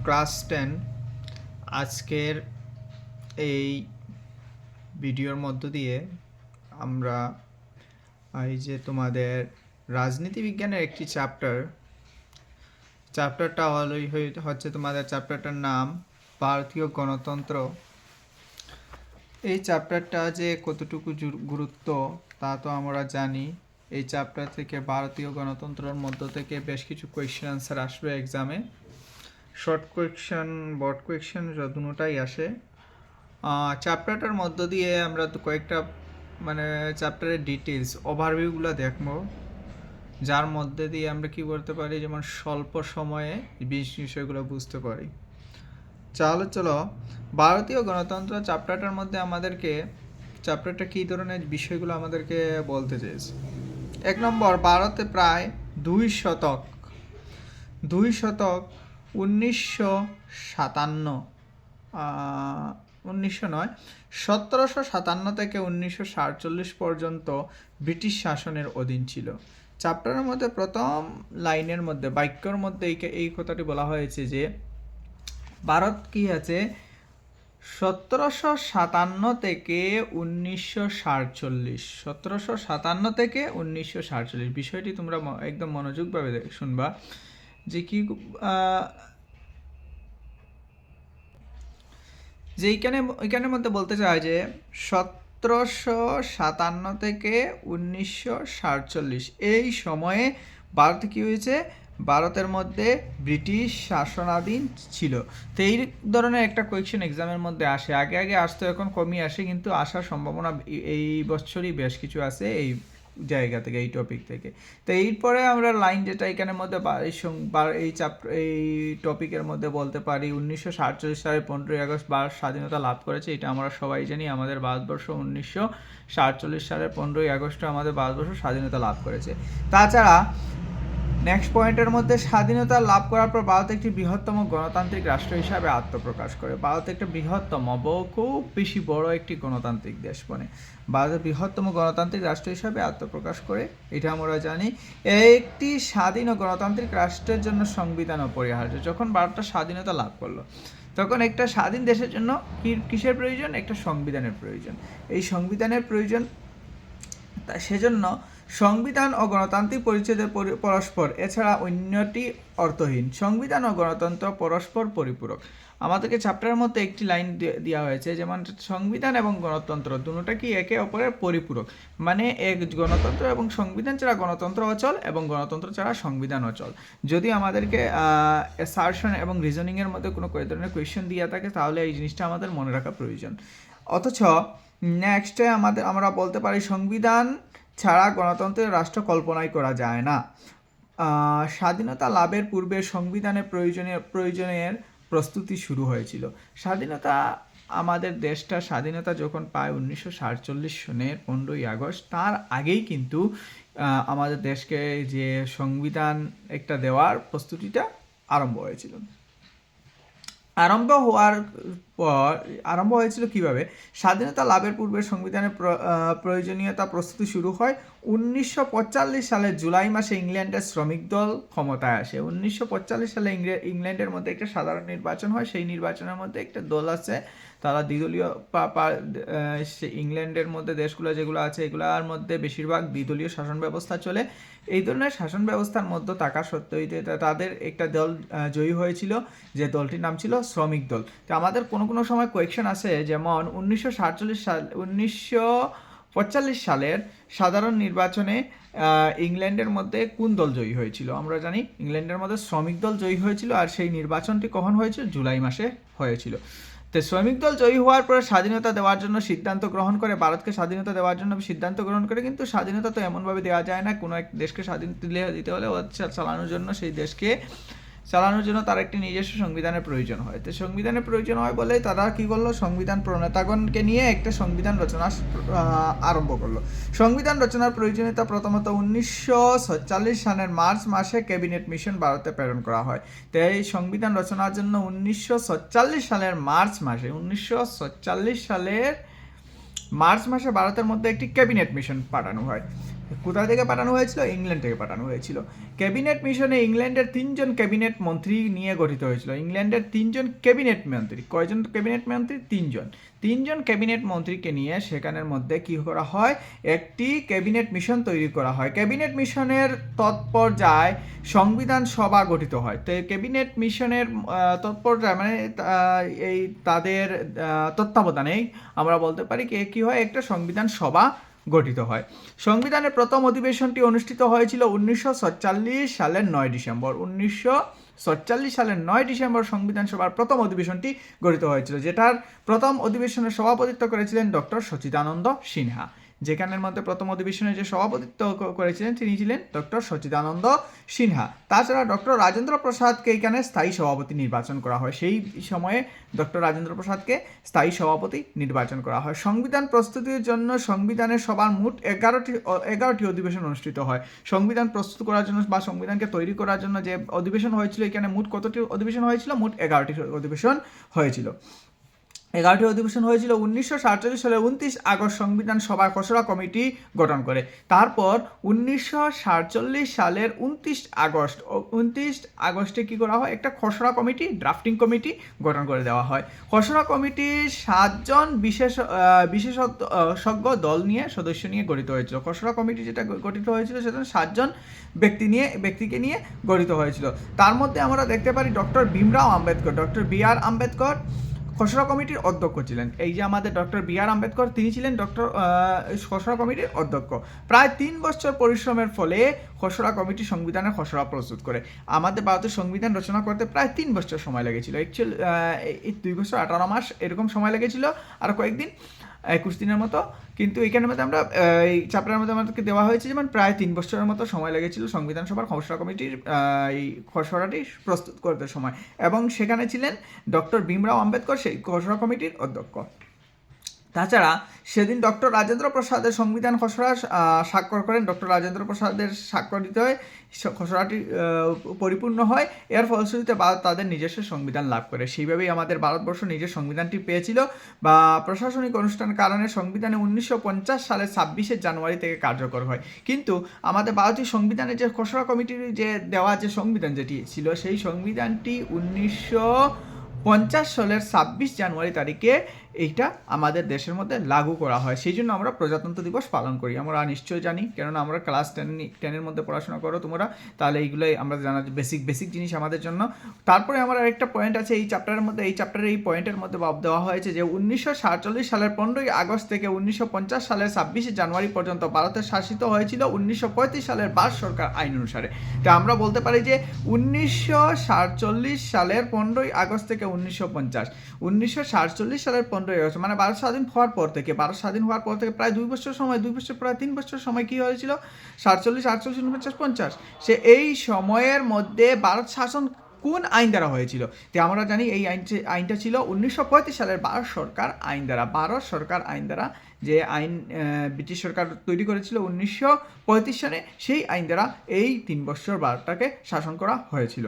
Class 10 আজকের এই ভিডিওর মধ্য দিয়ে আমরা এই যে তোমাদের রাজনীতি বিজ্ঞানের একটি চ্যাপ্টারটা হচ্ছে তোমাদের চ্যাপ্টারটার নাম ভারতীয় গণতন্ত্র। এই চ্যাপ্টারটা যে কতটুকু গুরুত্ব তা তো আমরা জানি। এই চ্যাপ্টার থেকে ভারতীয় গণতন্ত্রের মধ্য থেকে বেশ কিছু কোয়েশ্চেন আনসার আসবে এক্সামে। শর্ট কোয়েশ্চেন, বড় কোয়েশ্চেন দুটোটাই আসে। চ্যাপ্টারটার মধ্য দিয়ে আমরা তো কয়েকটা চ্যাপ্টারের ডিটেলস ওভারভিউগুলো দেখবো, যার মধ্যে দিয়ে আমরা কি করতে পারি, যেমন স্বল্প সময়ে বিষয়গুলো বুঝতে পারি। চলো ভারতীয় গণতন্ত্র চ্যাপ্টারটার মধ্যে চ্যাপ্টারটা কী ধরনের বিষয়গুলো আমাদেরকে বলতে চেয়েছে। 1 নম্বর, ভারতে প্রায় 2 শতক 1757 থেকে 1947 পর্যন্ত ব্রিটিশ শাসনের অধীন ছিল। চ্যাপ্টারের মধ্যে প্রথম লাইনের মধ্যে, বাক্যর মধ্যে এই কথাটি বলা হয়েছে যে ভারত কি আছে 1757 থেকে 1947 বিষয়টি তোমরা একদম মনোযোগভাবে শুনবা যে কি যে এখানের মধ্যে বলতে চায় যে 1757 থেকে 1947 এই সময়ে ভারত কি হয়েছে, ভারতের মধ্যে ব্রিটিশ শাসনাধীন ছিল। তো এই ধরনের একটা কোয়েশ্চেন এক্সামের মধ্যে আসে, আগে আসতো, এখন কমই আসে, কিন্তু আসার সম্ভাবনা এই বছরই বেশ কিছু আছে এই জায়গা থেকে, এই টপিক থেকে। তো এরপরে আমরা লাইন যেটা এখানের মধ্যে এই টপিকের মধ্যে বলতে পারি, 1947 সালের 15ই আগস্ট ভারত স্বাধীনতা লাভ করেছে। এটা আমরা সবাই জানি, আমাদের ভারতবর্ষ 1947 সালের 15ই আগস্টে আমাদের ভারতবর্ষ স্বাধীনতা লাভ করেছে। তাছাড়া নেক্সট পয়েন্টের মধ্যে, স্বাধীনতা লাভ করার পর ভারত একটি বৃহত্তম গণতান্ত্রিক রাষ্ট্র হিসাবে আত্মপ্রকাশ করে। ভারত একটা বৃহত্তম, খুব বেশি বড় একটি গণতান্ত্রিক দেশ বনে। ভারতের বৃহত্তম গণতান্ত্রিক রাষ্ট্র হিসাবে আত্মপ্রকাশ করে, এটা আমরা জানি। একটি স্বাধীন ও গণতান্ত্রিক রাষ্ট্রের জন্য সংবিধান অপরিহার্য। যখন ভারতটা স্বাধীনতা লাভ করলো, তখন একটা স্বাধীন দেশের জন্য কিসের প্রয়োজন? একটা সংবিধানের প্রয়োজন। এই সংবিধানের প্রয়োজন, সেজন্য সংবিধান ও গণতান্ত্রিক পরিচয়ের পরস্পর এছাড়া অন্যটি অর্থহীন। সংবিধান ও গণতন্ত্র পরস্পর পরিপূরক। আমাদেরকে চ্যাপ্টারের মধ্যে একটি লাইন দেওয়া হয়েছে, যেমন সংবিধান এবং গণতন্ত্র দুটোটা কি একে অপরের পরিপূরক, মানে এক গণতন্ত্র এবং সংবিধান ছাড়া গণতন্ত্র অচল এবং গণতন্ত্র ছাড়া সংবিধান অচল। যদি আমাদেরকে অ্যাসারশন এবং রিজনিংয়ের মধ্যে কোনো ধরনের কোয়েশ্চেন দিয়ে থাকে, তাহলে এই জিনিসটা আমাদের মনে রাখা প্রয়োজন। অথচ নেক্সটে আমরা বলতে পারি, সংবিধান ছাড়া গণতন্ত্রের রাষ্ট্র কল্পনাই করা যায় না। স্বাধীনতা লাভের পূর্বে সংবিধানের প্রয়োজনের প্রস্তুতি শুরু হয়েছিল। আমাদের দেশটা স্বাধীনতা যখন পায় 1947 সনের 15ই আগস্ট, তার আগেই কিন্তু আমাদের দেশকে যে সংবিধান একটা দেওয়ার প্রস্তুতিটা আরম্ভ হয়েছিল। আরম্ভ হয়েছিল কিভাবে? স্বাধীনতা লাভের পূর্বে সংবিধানের প্রয়োজনীয়তা প্রস্তুতি শুরু হয় 1945 সালের জুলাই মাসে। ইংল্যান্ডের শ্রমিক দল ক্ষমতায় আসে। 1945 সালে ইংল্যান্ডের মধ্যে একটা সাধারণ নির্বাচন হয়। সেই নির্বাচনের মধ্যে একটা দল আছে, তারা দ্বিদলীয়, ইংল্যান্ডের মধ্যে দেশগুলো যেগুলো আছে এগুলোর মধ্যে বেশিরভাগ দ্বিদলীয় শাসন ব্যবস্থা চলে। এই ধরনের শাসন ব্যবস্থার মধ্যে থাকা সত্ত্বেও তাদের একটা দল জয়ী হয়েছিল, যে দলটির নাম ছিল শ্রমিক দল। তো আমাদের কোনো সময় কোয়েশ্চেন আছে, যেমন 1945 সালের সাধারণ নির্বাচনে ইংল্যান্ডের মধ্যে কোন দল জয়ী হয়েছিল? আমরা জানি ইংল্যান্ডের মধ্যে শ্রমিক দল জয়ী হয়েছিল, আর সেই নির্বাচনটি কখন হয়েছিল? জুলাই মাসে হয়েছিল। তো শ্রমিক দল জয়ী হওয়ার পরে স্বাধীনতা দেওয়ার জন্য সিদ্ধান্ত গ্রহণ করে, ভারতকে স্বাধীনতা দেওয়ার জন্য সিদ্ধান্ত গ্রহণ করে। কিন্তু স্বাধীনতা তো এমনভাবে দেওয়া যায় না, কোনো এক দেশকে স্বাধীনতা দিতে হলে চালানোর জন্য, সেই দেশকে চালানোর জন্য তার একটি নিজস্ব সংবিধানের প্রয়োজন হয়। তো সংবিধানের প্রয়োজন হয় বলে তারা কি করলো, সংবিধান প্রণেতাগণকে নিয়ে একটা সংবিধান রচনা আরম্ভ করলো। সংবিধান রচনার প্রয়োজনীয়তা প্রথমত 1947 সালের মার্চ মাসে ক্যাবিনেট মিশন ভারতে প্রেরণ করা হয়। তো এই সংবিধান রচনার জন্য 1947 সালের মার্চ মাসে ভারতের মধ্যে একটি ক্যাবিনেট মিশন পাঠানো হয়। কোথায় থেকে পাঠানো হয়েছিল? ইংল্যান্ড থেকে পাঠানো হয়েছিল। ক্যাবিনেট মিশনে ইংল্যান্ডের 3জন ক্যাবিনেট মন্ত্রী নিয়ে গঠিত হয়েছিল। ইংল্যান্ডের 3জন ক্যাবিনেট মন্ত্রী, কয়জন ক্যাবিনেট মন্ত্রী? 3জন ক্যাবিনেট মন্ত্রীকে নিয়ে সেখানের মধ্যে কি করা হয়, একটি ক্যাবিনেট মিশন তৈরি করা হয়। ক্যাবিনেট মিশনের তৎপর্যায় সংবিধান সভা গঠিত হয়। তো এই ক্যাবিনেট মিশনের তৎপর্যায় মানে এই তাদের তত্ত্বাবধানেই আমরা বলতে পারি কি হয়, একটা সংবিধান সভা গঠিত হয়। সংবিধানের প্রথম অধিবেশনটি অনুষ্ঠিত হয়েছিল 1947 সালের 9 ডিসেম্বর। 1947 সালের 9 ডিসেম্বর সংবিধান সভার প্রথম অধিবেশনটি গঠিত হয়েছিল, যেটার প্রথম অধিবেশনের সভাপতিত্ব করেছিলেন ডক্টর সচিদানন্দ সিনহা। যেখানের মধ্যে প্রথম অধিবেশনে যে সভাপতিত্ব করেছিলেন তিনি ছিলেন ডক্টর সচিদানন্দ সিনহা। তাছাড়া ডক্টর রাজেন্দ্র প্রসাদকে এখানে স্থায়ী সভাপতি নির্বাচন করা হয়। সেই সময়ে ডক্টর রাজেন্দ্র প্রসাদকে স্থায়ী সভাপতি নির্বাচন করা হয়। সংবিধান প্রস্তুতির জন্য সংবিধানের সভার মোট 11টি অধিবেশন অনুষ্ঠিত হয়। সংবিধান প্রস্তুত করার জন্য বা সংবিধানকে তৈরি করার জন্য যে অধিবেশন হয়েছিল, এখানে মোট কতটি অধিবেশন হয়েছিল? মোট 11টি অধিবেশন হয়েছিল। 11টি অধিবেশন হয়েছিল। 1947 সালে 29 আগস্ট সংবিধান সভা খসড়া কমিটি গঠন করে। তারপর 1947 সালের 29 আগস্টে কি করা হয়, একটা খসড়া কমিটি, ড্রাফটিং কমিটি গঠন করে দেওয়া হয়। খসড়া কমিটির 7জন বিশেষজ্ঞ দল নিয়ে সদস্য নিয়ে গঠিত হয়েছিল। খসড়া কমিটি যেটা গঠিত হয়েছিল সেটা 7জন ব্যক্তিকে নিয়ে গঠিত হয়েছিল। তার মধ্যে আমরা দেখতে পারি doctor Bhimrao Ambedkar, doctor B.R.. Ambedkar খসড়া কমিটির অধ্যক্ষ ছিলেন। এই যে আমাদের ডক্টর বি.আর. আম্বেদকর, তিনি ছিলেন খসড়া কমিটির অধ্যক্ষ। প্রায় 3 বছর পরিশ্রমের ফলে খসড়া কমিটি সংবিধানের খসড়া প্রস্তুত করে। আমাদের ভারতের সংবিধান রচনা করতে প্রায় 3 বছর সময় লেগেছিল। অ্যাকচুয়ালি এই 2 বছর 18 মাস এরকম সময় লেগেছিল, আর কয়েকদিন 21 দিনের মতো। কিন্তু এখানের মধ্যে আমরা এই চ্যাপ্টারের মধ্যে আমাদেরকে দেওয়া হয়েছে যেমন প্রায় 3 বছরের মতো সময় লেগেছিল সংবিধান সভার খসড়া কমিটির এই খসড়াটি প্রস্তুত করতে সময়, এবং সেখানে ছিলেন ডক্টর ভীমরাও আম্বেদকর, সেই খসড়া কমিটির অধ্যক্ষ। তাছাড়া সেদিন ডক্টর রাজেন্দ্র প্রসাদের সংবিধান খসড়া স্বাক্ষর করেন। ডক্টর রাজেন্দ্র প্রসাদের স্বাক্ষরিত হয়ে খসড়াটি পরিপূর্ণ হয়। এর ফলশ্রুতিতে ভারত তাদের নিজস্ব সংবিধান লাভ করে। সেইভাবেই আমাদের ভারতবর্ষ নিজের সংবিধানটি পেয়েছিল, বা প্রশাসনিক অনুষ্ঠানের কারণে সংবিধানে 1950 সালের 26শে জানুয়ারি থেকে কার্যকর হয়। কিন্তু আমাদের ভারতীয় সংবিধানে যে খসড়া কমিটির যে দেওয়া যে সংবিধান যেটি ছিল, সেই সংবিধানটি 1950 সালের 26 জানুয়ারি তারিখে এইটা আমাদের দেশের মধ্যে লাগু করা হয়। সেই জন্য আমরা প্রজাতন্ত্র দিবস পালন করি। আমরা নিশ্চয়ই জানি, কেননা আমরা ক্লাস 10-এর মধ্যে পড়াশোনা করো তোমরা, তাহলে এইগুলোই আমরা জানা বেসিক জিনিস আমাদের জন্য। তারপরে আমার আরেকটা পয়েন্ট আছে এই চ্যাপ্টারের মধ্যে, এই চ্যাপ্টারের এই পয়েন্টের মধ্যে দেওয়া হয়েছে যে 1947 সালের 15ই আগস্ট থেকে 1950 সালের 26শে জানুয়ারি পর্যন্ত ভারতের শাসিত হয়েছিল 1935 সালের ভারত সরকার আইন অনুসারে। তো আমরা বলতে পারি যে 1947 সালের 15ই আগস্ট থেকে 1947 সালের 15ই আগস্ট মানে ভারত স্বাধীন হওয়ার পর থেকে প্রায় 2 বছর সময়, 2 বছর প্রায় 3 বছর সময় কি হয়েছিল, 47, 48, 49, 50, সে এই সময়ের মধ্যে ভারত শাসন কোন আইন দ্বারা হয়েছিল? তো আমরা জানি এই আইনটা ছিল 1935 সালের ভারত সরকার আইন দ্বারা, যে আইন ব্রিটিশ সরকার তৈরি করেছিল 1935 সালে, সেই আইন দ্বারা এই 3 বছর ভারতটাকে শাসন করা হয়েছিল।